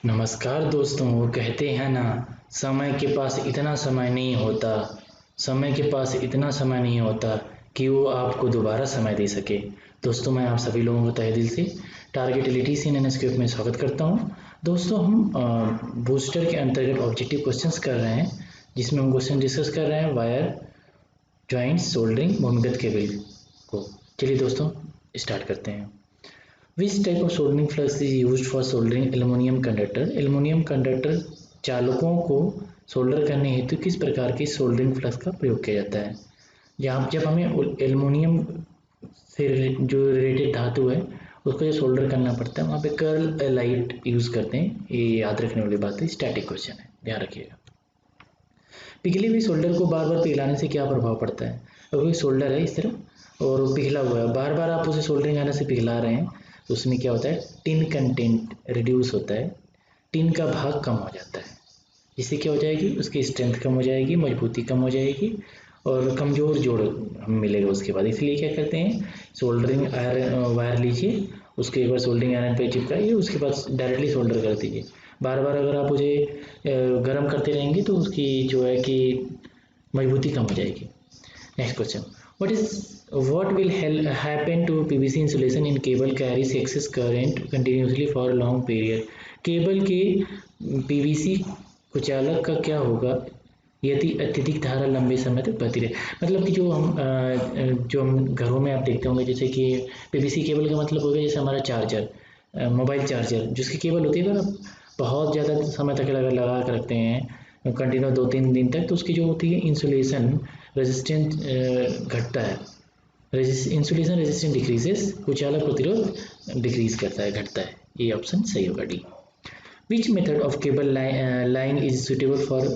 नमस्कार दोस्तों। वो कहते हैं ना, समय के पास इतना समय नहीं होता, समय के पास इतना समय नहीं होता कि वो आपको दोबारा समय दे सके। दोस्तों, मैं आप सभी लोगों को तहे दिल से टारगेट एलिटीसी एनएसक्यूएफ में स्वागत करता हूं। दोस्तों, हम बूस्टर के अंतर्गत ऑब्जेक्टिव क्वेश्चंस कर रहे हैं, जिसमें हम क्वेश्चन डिस्कस कर रहे हैं वायर जॉइंट सोल्डरिंग भूमिगत केबल को। चलिए दोस्तों, स्टार्ट करते हैं। Which type of soldering flux is used for soldering aluminum conductor? Aluminium conductor चालकों को सोल्डर करने हेतु किस प्रकार की सोल्डरिंग फ्लक्स का प्रयोग किया जाता है? जब हमें एल्युमिनियम से जो रिलेटेड धातु है उसको जो सोल्डर करना पड़ता है, वहाँ पे कर्ल एलाइट यूज करते हैं। ये याद रखने वाली बात है, स्टैटिक क्वेश्चन है, ध्यान रखिएगा। पिघली हुई सोल्डर को बार बार पिघलाने से क्या प्रभाव पड़ता है? अगर सोल्डर है इस तरह और पिघला हुआ है, बार बार आप उसे सोल्डरिंग आने से पिघला रहे हैं, तो उसमें क्या होता है, टिन कंटेंट रिड्यूस होता है, टिन का भाग कम हो जाता है, जिससे क्या हो जाएगी, उसकी स्ट्रेंथ कम हो जाएगी, मजबूती कम हो जाएगी और कमज़ोर जोड़ हमें मिलेगा उसके बाद। इसलिए क्या करते हैं, सोल्डरिंग आयरन वायर लीजिए, उसके एक बार सोल्डरिंग आयरन पे चिपकाइए, उसके बाद डायरेक्टली सोल्डर कर दीजिए। बार बार अगर आप उसे गर्म करते रहेंगे तो उसकी जो है कि मजबूती कम हो जाएगी। Next question, what will happen to PVC insulation in cable carries excess current continuously for a long period? Cable के PVC कुचालक का क्या होगा यदि अत्यधिक धारा लंबे समय तक बहती रहे? मतलब कि जो हम घरों में आप देखते होंगे, जैसे कि PVC केबल का मतलब होगा जैसे हमारा चार्जर, मोबाइल चार्जर जिसकी केबल होती है, अगर आप बहुत ज़्यादा समय तक लगा कर रखते हैं कंटिन्यू 2-3 दिन तक, तो उसकी जो होती है इंसुलेशन रेजिस्टेंट घटता है, इंसुलेशन रेजिस्टेंस डिक्रीजेस, कुचालक प्रतिरोध डिक्रीज करता है, घटता है। ये ऑप्शन सही होगा, D. Which method of cable line is suitable for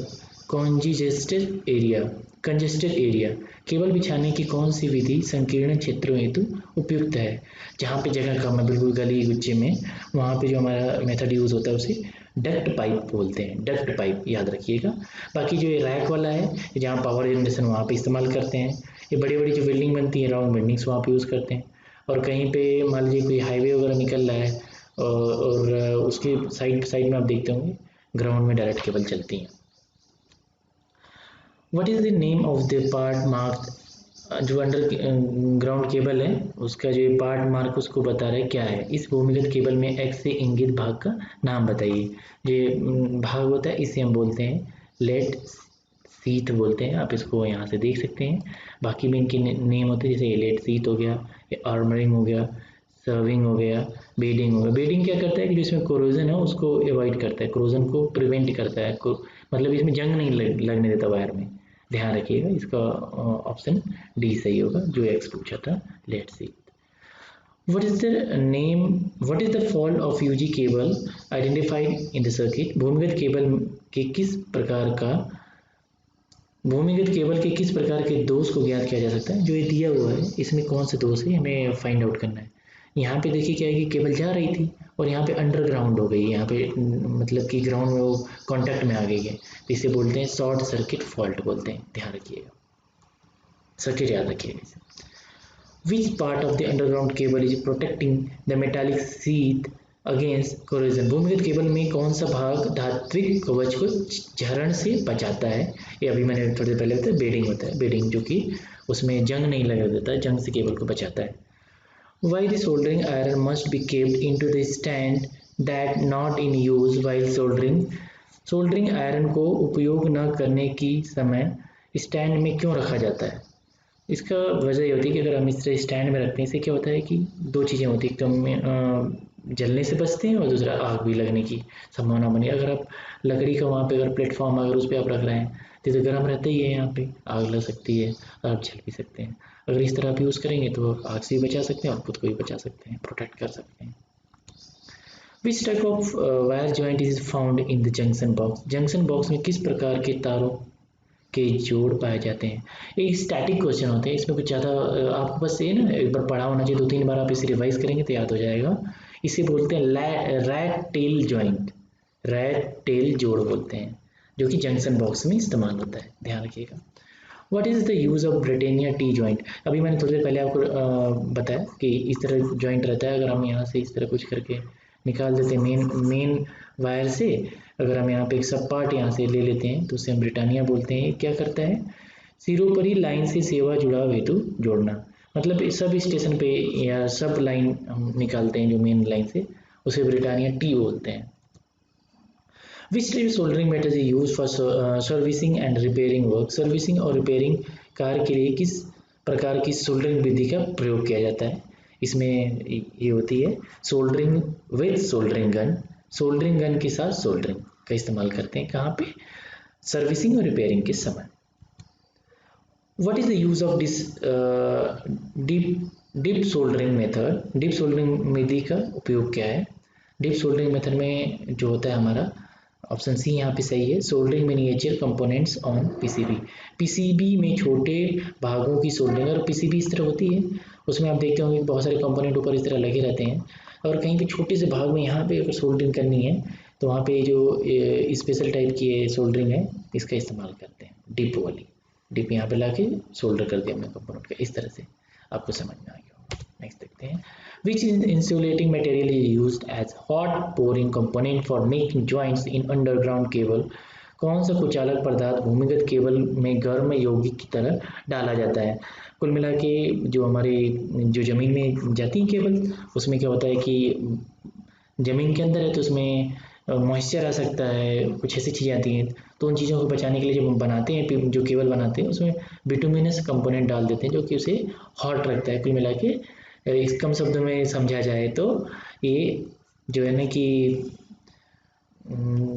congested area? Cable बिछाने की कौन सी विधि संकीर्ण क्षेत्रों हेतु उपयुक्त है? जहाँ पे जगह कम है, बिल्कुल गली गुच्चे में, वहाँ पे जो हमारा मेथड यूज होता है उसे डक्ट पाइप बोलते हैं, डक्ट पाइप, याद रखिएगा। बाकी जो ये रैक वाला है, जहाँ पावर जनरेशन वहाँ पे इस्तेमाल करते हैं। ये बड़ी बड़ी जो बिल्डिंग बनती है, राउंड बिल्डिंग्स, वहाँ पे यूज़ करते हैं। और कहीं पे मान लीजिए कोई हाईवे वगैरह निकल रहा है और उसके साइड साइड में आप देखते होंगे ग्राउंड में डायरेक्ट केबल चलती हैं। What is the name of the part mark? जो अंडर ग्राउंड केबल है उसका जो पार्ट मार्क उसको बता रहा है क्या है? इस भूमिगत केबल में एक्स से इंगित भाग का नाम बताइए। जो भाग होता है इसे हम बोलते हैं लेट सीट बोलते हैं, आप इसको यहाँ से देख सकते हैं। बाकी भी इनके नेम होते हैं, जैसे लेट सीट हो गया, आर्मरिंग हो गया, सर्विंग हो गया, बेडिंग हो गया। बेडिंग क्या करता है कि जो इसमें कोरोजन है उसको अवॉइड करता है, कोरोजन को प्रिवेंट करता है, मतलब इसमें जंग नहीं लगने देता वायर में। ध्यान रखिएगा, इसका ऑप्शन डी सही होगा, जो एक्स पूछा था, let see. What is the fault of UG cable identified in the circuit? भूमिगत केबल के किस प्रकार के दोष को ज्ञात किया जा सकता है? जो ये दिया हुआ है इसमें कौन से दोष है, हमें फाइंड आउट करना है। यहाँ पे देखिए क्या है कि केबल जा रही थी और यहाँ पे अंडरग्राउंड हो गई, यहाँ पे मतलब कि ग्राउंड में वो कांटेक्ट में आ गई है, तो इसे बोलते हैं शॉर्ट सर्किट फॉल्ट बोलते हैं। ध्यान रखिएगा, सर्किट याद रखिएगा इसे। Which part of the underground cable is protecting the metallic sheath against corrosion? भूमिगत केबल में कौन सा भाग धात्विक कवच को झरण से बचाता है? ये अभी मैंने थोड़ी देर पहले बताया, बेडिंग होता है, बेडिंग जो कि उसमें जंग नहीं लगा देता है, जंग से केबल को बचाता है। Why the soldering iron must be kept into the stand that not in use while soldering? Soldering iron को उपयोग न करने की समय स्टैंड में क्यों रखा जाता है? इसका वजह ये होती है कि अगर हम इस तरह स्टैंड में रखते हैं, इससे क्या होता है कि दो चीज़ें होती हैं, एक तो हमें जलने से बचते हैं और दूसरा आग भी लगने की संभावना बनी। अगर आप लकड़ी का वहाँ पे अगर प्लेटफॉर्म अगर उस पर आप रख रहे हैं तो गर्म रहता ही है, यहाँ पे आग लग सकती है और आप जल भी सकते हैं। अगर इस तरह आप यूज़ करेंगे तो आग से भी बचा सकते हैं और खुद को भी बचा सकते हैं, प्रोटेक्ट कर सकते हैं। Which type of wire joint is found in the junction box? Junction box में किस प्रकार के तारों के जोड़ पाए जाते हैं? ये स्टैटिक क्वेश्चन होते हैं, इसमें कुछ ज़्यादा आपको बस ये ना एक बार पढ़ा होना चाहिए, 2-3 बार आप इसे रिवाइज करेंगे तो याद हो जाएगा। इसे बोलते हैं rat tail joint, rat tail जोड़ बोलते हैं, जो कि जंक्शन बॉक्स में इस्तेमाल होता है। ध्यान रखिएगा। What is the use of Britannia T joint? अभी मैंने थोड़ी देर पहले आपको बताया कि इस तरह जॉइंट रहता है, अगर हम यहाँ से इस तरह कुछ करके निकाल देते हैं मेन वायर से। अगर हम यहाँ पे एक सब पार्ट यहाँ से ले लेते हैं तो उसे हम ब्रिटानिया बोलते हैं। क्या करता है? सिरोपरी लाइन से सेवा जुड़ाव हेतु जोड़ना, मतलब सब स्टेशन पे या सब लाइन हम निकालते हैं जो मेन लाइन से, उसे ब्रिटानिया टी बोलते हैं। Which type soldering method is use for servicing and repairing work? Servicing और रिपेयरिंग कार्य के लिए किस प्रकार की सोल्डरिंग विधि का प्रयोग किया जाता है? इसमें ये होती है soldering with soldering gun. Soldering gun के साथ सोल्डरिंग का इस्तेमाल करते हैं। कहाँ पे? सर्विसिंग और रिपेयरिंग के समय। What is the use of this deep soldering method? Deep soldering विधि का उपयोग क्या है? डीप सोल्डरिंग मेथड में जो होता है हमारा ऑप्शन सी यहाँ पे सही है, soldering miniature components on PCB. PCB में छोटे भागों की सोल्डरिंग, और पीसीबी इस तरह होती है, उसमें आप देखते होंगे बहुत सारे कंपोनेंट ऊपर इस तरह लगे रहते हैं, और कहीं पे छोटे से भाग में यहाँ पे अगर सोल्डरिंग करनी है तो वहाँ पे जो स्पेशल टाइप की सोल्डरिंग है इसका इस्तेमाल करते हैं, डिप वाली। डिप यहाँ पे लाके सोल्डर कर दिया हमने कंपोनेंट का, इस तरह से आपको समझ में आ गया होगा। नेक्स्ट देखते हैं, which insulating material is used as hot pouring component for making joints in underground cable? कौन सा कुचालक पदार्थ भूमिगत केबल में गर्म यौगिक की तरह डाला जाता है? कुल मिला के जो हमारे जो ज़मीन में जाती है केबल, उसमें क्या होता है कि ज़मीन के अंदर है तो उसमें मॉइस्चर आ सकता है, कुछ ऐसी चीज़ें आती हैं, तो उन चीज़ों को बचाने के लिए जो बनाते हैं, जो केबल बनाते हैं उसमें बिटुमिनस कंपोनेंट डाल देते हैं जो कि उसे हॉट रखता है। कुल मिला के इस कम शब्दों में समझा जाए तो ये जो है ना कि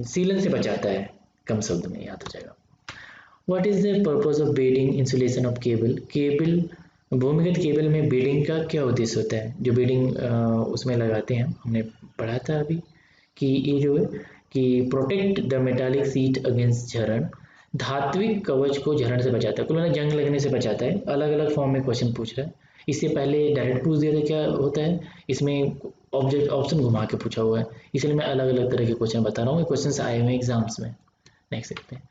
सीलन से बचाता है, कम शब्द में याद हो जाएगा। What is the purpose of bedding insulation of cable? Cable भूमिगत केबल में बेडिंग का क्या उद्देश्य होता है? जो बेडिंग उसमें लगाते हैं, हमने पढ़ा था अभी कि ये जो है कि protect the metallic sheet against झरण, धात्विक कवच को झरण से बचाता है, कुल मतलब जंग लगने से बचाता है। अलग अलग फॉर्म में क्वेश्चन पूछ रहा है, इससे पहले डायरेक्ट पूछ दिया था क्या होता है, इसमें ऑब्जेक्ट ऑप्शन घुमा के पूछा हुआ है, इसलिए मैं अलग अलग तरह के क्वेश्चन बता रहा हूँ, क्वेश्चन आए हुए हैं एग्जाम्स में। नेक्स्ट देखते हैं,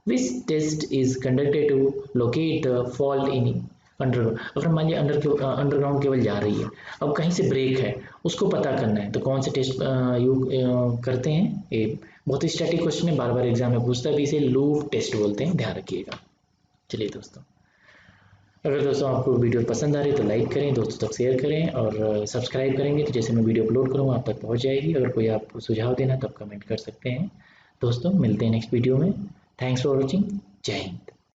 which test is conducted to locate the fault in underground? अगर मान लिया अंडरग्राउंड केबल जा रही है, अब कहीं से ब्रेक है, उसको पता करना है, तो कौन से टेस्ट करते हैं? ये बहुत स्टैटिक क्वेश्चन है, बार बार एग्जाम में पूछता है, इसे लूप टेस्ट बोलते हैं, ध्यान रखिएगा। चलिए दोस्तों, अगर दोस्तों आपको वीडियो पसंद आ रही है तो लाइक करें, दोस्तों तक शेयर करें, और सब्सक्राइब करेंगे तो जैसे मैं वीडियो अपलोड करूँगा आप तक पहुँच जाएगी। अगर कोई आप सुझाव देना तो आप कमेंट कर सकते हैं। दोस्तों मिलते हैं नेक्स्ट वीडियो में। Thanks for watching. जय हिंद।